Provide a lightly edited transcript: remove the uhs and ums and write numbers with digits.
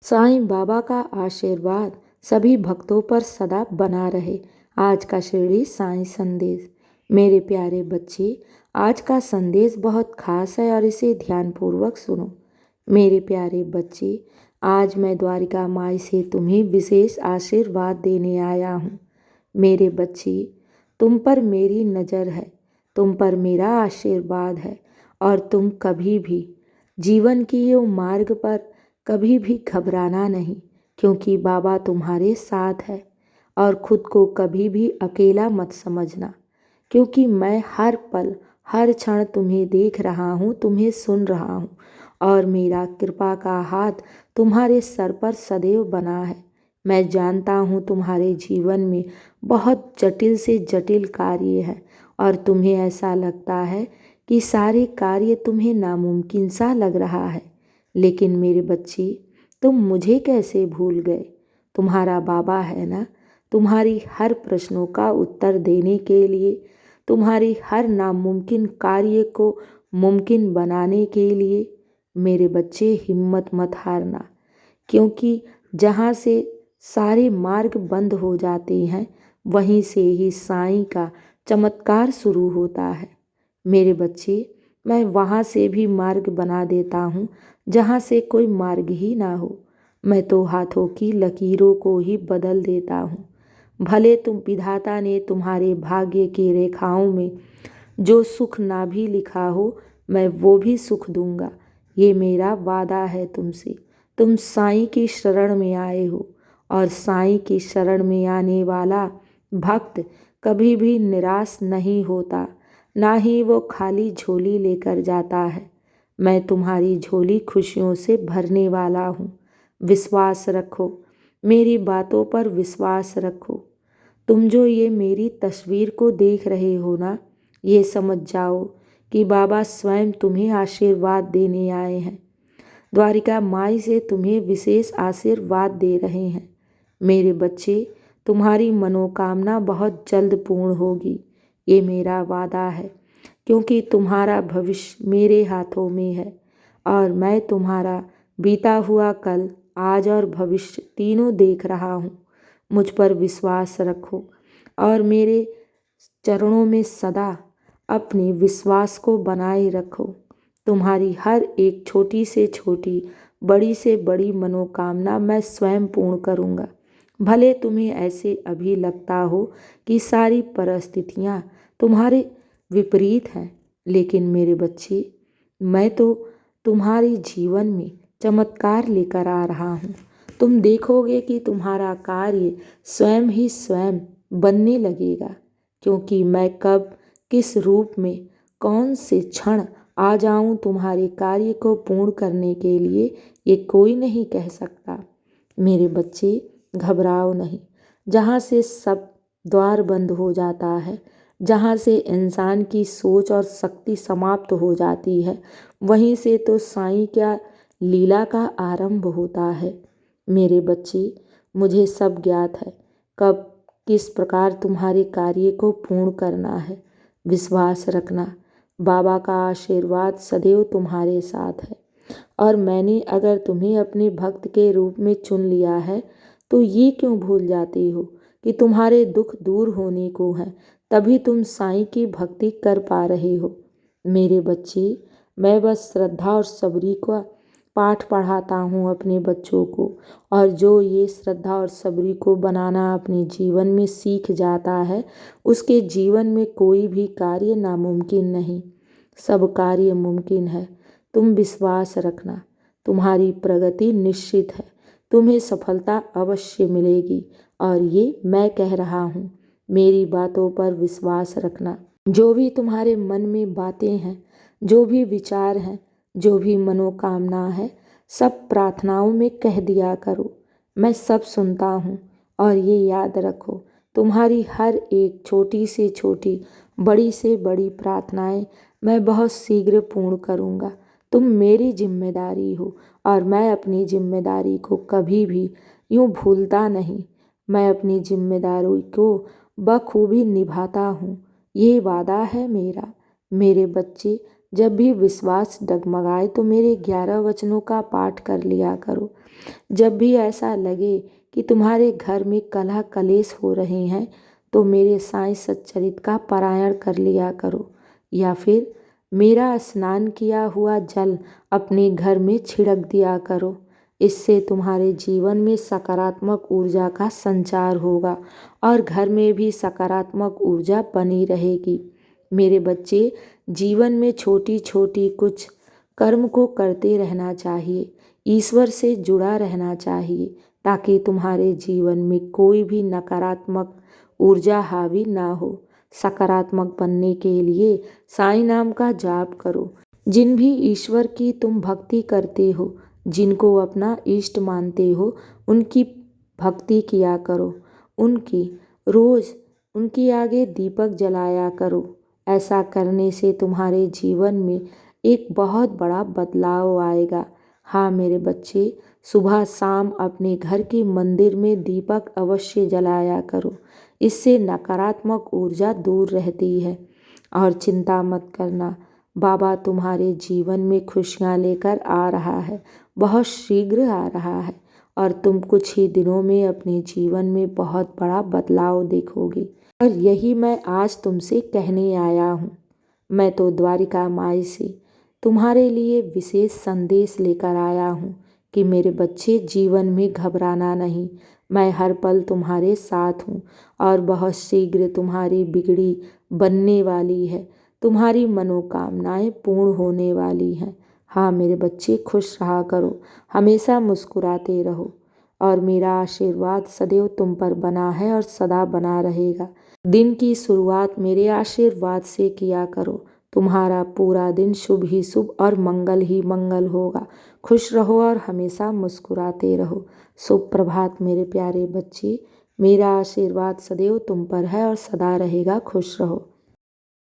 साईं बाबा का आशीर्वाद सभी भक्तों पर सदा बना रहे। आज का शिरडी साईं संदेश। मेरे प्यारे बच्चे, आज का संदेश बहुत खास है और इसे ध्यानपूर्वक सुनो। मेरे प्यारे बच्चे, आज मैं द्वारिका माई से तुम्हें विशेष आशीर्वाद देने आया हूँ। मेरे बच्चे, तुम पर मेरी नज़र है, तुम पर मेरा आशीर्वाद है और तुम कभी भी जीवन की यो मार्ग पर कभी भी घबराना नहीं, क्योंकि बाबा तुम्हारे साथ है। और खुद को कभी भी अकेला मत समझना, क्योंकि मैं हर पल हर क्षण तुम्हें देख रहा हूँ, तुम्हें सुन रहा हूँ और मेरा कृपा का हाथ तुम्हारे सर पर सदैव बना है। मैं जानता हूँ तुम्हारे जीवन में बहुत जटिल से जटिल कार्य है और तुम्हें ऐसा लगता है कि सारे कार्य तुम्हें नामुमकिन सा लग रहा है। लेकिन मेरे बच्चे, तुम मुझे कैसे भूल गए? तुम्हारा बाबा है ना, तुम्हारी हर प्रश्नों का उत्तर देने के लिए, तुम्हारी हर नामुमकिन कार्य को मुमकिन बनाने के लिए। मेरे बच्चे, हिम्मत मत हारना, क्योंकि जहाँ से सारे मार्ग बंद हो जाते हैं, वहीं से ही साईं का चमत्कार शुरू होता है। मेरे बच्चे, मैं वहाँ से भी मार्ग बना देता हूँ जहाँ से कोई मार्ग ही ना हो। मैं तो हाथों की लकीरों को ही बदल देता हूँ। भले तुम विधाता ने तुम्हारे भाग्य की रेखाओं में जो सुख ना भी लिखा हो, मैं वो भी सुख दूंगा। ये मेरा वादा है तुमसे। तुम साईं की शरण में आए हो और साईं की शरण में आने वाला भक्त कभी भी निराश नहीं होता, ना ही वो खाली झोली लेकर जाता है। मैं तुम्हारी झोली खुशियों से भरने वाला हूँ। विश्वास रखो, मेरी बातों पर विश्वास रखो। तुम जो ये मेरी तस्वीर को देख रहे हो ना, ये समझ जाओ कि बाबा स्वयं तुम्हें आशीर्वाद देने आए हैं। द्वारिका माई से तुम्हें विशेष आशीर्वाद दे रहे हैं। मेरे बच्चे, तुम्हारी मनोकामना बहुत जल्द पूर्ण होगी, ये मेरा वादा है, क्योंकि तुम्हारा भविष्य मेरे हाथों में है और मैं तुम्हारा बीता हुआ कल, आज और भविष्य तीनों देख रहा हूँ। मुझ पर विश्वास रखो और मेरे चरणों में सदा अपने विश्वास को बनाए रखो। तुम्हारी हर एक छोटी से छोटी, बड़ी से बड़ी मनोकामना मैं स्वयं पूर्ण करूँगा। भले तुम्हें ऐसे अभी लगता हो कि सारी परिस्थितियाँ तुम्हारे विपरीत हैं, लेकिन मेरे बच्चे, मैं तो तुम्हारे जीवन में चमत्कार लेकर आ रहा हूँ। तुम देखोगे कि तुम्हारा कार्य स्वयं ही स्वयं बनने लगेगा, क्योंकि मैं कब किस रूप में कौन से क्षण आ जाऊं तुम्हारे कार्य को पूर्ण करने के लिए, ये कोई नहीं कह सकता। मेरे बच्चे, घबराओ नहीं। जहाँ से सब द्वार बंद हो जाता है, जहाँ से इंसान की सोच और शक्ति समाप्त हो जाती है, वहीं से तो साईं क्या लीला का आरंभ होता है। मेरे बच्चे, मुझे सब ज्ञात है कब किस प्रकार तुम्हारे कार्य को पूर्ण करना है। विश्वास रखना, बाबा का आशीर्वाद सदैव तुम्हारे साथ है और मैंने अगर तुम्हें अपने भक्त के रूप में चुन लिया है, तो ये क्यों भूल जाते हो कि तुम्हारे दुख दूर होने को है, तभी तुम साईं की भक्ति कर पा रहे हो। मेरे बच्चे, मैं बस श्रद्धा और सबरी का पाठ पढ़ाता हूँ अपने बच्चों को, और जो ये श्रद्धा और सबरी को बनाना अपने जीवन में सीख जाता है, उसके जीवन में कोई भी कार्य नामुमकिन नहीं, सब कार्य मुमकिन है। तुम विश्वास रखना, तुम्हारी प्रगति निश्चित है, तुम्हें सफलता अवश्य मिलेगी और ये मैं कह रहा हूँ। मेरी बातों पर विश्वास रखना। जो भी तुम्हारे मन में बातें हैं, जो भी विचार हैं, जो भी मनोकामना है, सब प्रार्थनाओं में कह दिया करो। मैं सब सुनता हूँ और ये याद रखो, तुम्हारी हर एक छोटी से छोटी, बड़ी से बड़ी प्रार्थनाएं मैं बहुत शीघ्र पूर्ण करूँगा। तुम मेरी जिम्मेदारी हो और मैं अपनी जिम्मेदारी को कभी भी यूँ भूलता नहीं। मैं अपनी जिम्मेदारी को बखूबी निभाता हूँ, ये वादा है मेरा। मेरे बच्चे, जब भी विश्वास डगमगाए तो मेरे 11 वचनों का पाठ कर लिया करो। जब भी ऐसा लगे कि तुम्हारे घर में कलह कलेश हो रहे हैं तो मेरे साईं सच्चरित का पारायण कर लिया करो, या फिर मेरा स्नान किया हुआ जल अपने घर में छिड़क दिया करो। इससे तुम्हारे जीवन में सकारात्मक ऊर्जा का संचार होगा और घर में भी सकारात्मक ऊर्जा बनी रहेगी। मेरे बच्चे, जीवन में छोटी छोटी कुछ कर्म को करते रहना चाहिए, ईश्वर से जुड़ा रहना चाहिए, ताकि तुम्हारे जीवन में कोई भी नकारात्मक ऊर्जा हावी ना हो। सकारात्मक बनने के लिए साईं नाम का जाप करो। जिन भी ईश्वर की तुम भक्ति करते हो, जिनको अपना इष्ट मानते हो, उनकी भक्ति किया करो। रोज़ उनके आगे दीपक जलाया करो। ऐसा करने से तुम्हारे जीवन में एक बहुत बड़ा बदलाव आएगा। हाँ मेरे बच्चे, सुबह शाम अपने घर के मंदिर में दीपक अवश्य जलाया करो। इससे नकारात्मक ऊर्जा दूर रहती है। और चिंता मत करना, बाबा तुम्हारे जीवन में खुशियाँ लेकर आ रहा है, बहुत शीघ्र आ रहा है, और तुम कुछ ही दिनों में अपने जीवन में बहुत बड़ा बदलाव देखोगे। और यही मैं आज तुमसे कहने आया हूँ। मैं तो द्वारिका माई से तुम्हारे लिए विशेष संदेश लेकर आया हूँ कि मेरे बच्चे, जीवन में घबराना नहीं। मैं हर पल तुम्हारे साथ हूँ और बहुत शीघ्र तुम्हारी बिगड़ी बनने वाली है। तुम्हारी मनोकामनाएं पूर्ण होने वाली हैं। हाँ मेरे बच्चे, खुश रहा करो, हमेशा मुस्कुराते रहो, और मेरा आशीर्वाद सदैव तुम पर बना है और सदा बना रहेगा। दिन की शुरुआत मेरे आशीर्वाद से किया करो। तुम्हारा पूरा दिन शुभ ही शुभ और मंगल ही मंगल होगा। खुश रहो और हमेशा मुस्कुराते रहो। शुभ प्रभात मेरे प्यारे बच्चे। मेरा आशीर्वाद सदैव तुम पर है और सदा रहेगा। खुश रहो।